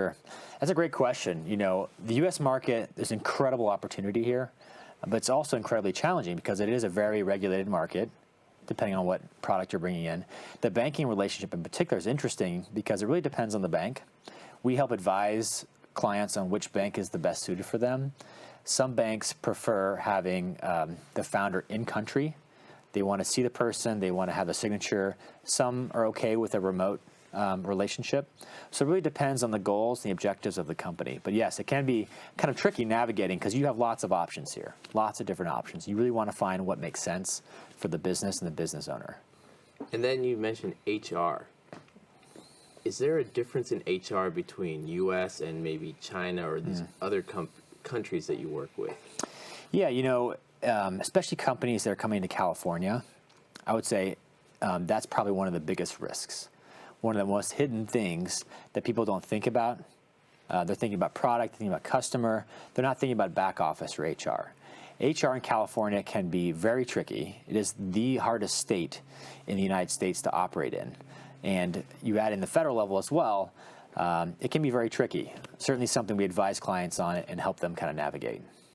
Sure. That's a great question. The U.S. market, there's incredible opportunity here, but it's also incredibly challenging because it is a very regulated market, depending on what product you're bringing in. The banking relationship in particular is interesting because it really depends on the bank. We help advise clients on which bank is the best suited for them. Some banks prefer having the founder in country. They want to see the person. They want to have a signature. Some are okay with a remote relationship. So it really depends on the goals and the objectives of the company. But yes, it can be kind of tricky navigating because you have lots of options here, lots of different options. You really want to find what makes sense for the business and the business owner. And then you mentioned HR. Is there a difference in HR between U.S. and maybe China or these other countries that you work with? Yeah, especially companies that are coming to California, I would say that's probably one of the biggest risks. One of the most hidden things that people don't think about. They're thinking about product, thinking about customer. They're not thinking about back office or HR. HR in California can be very tricky. It is the hardest state in the United States to operate in. And you add in the federal level as well, it can be very tricky. Certainly something we advise clients on and help them kind of navigate.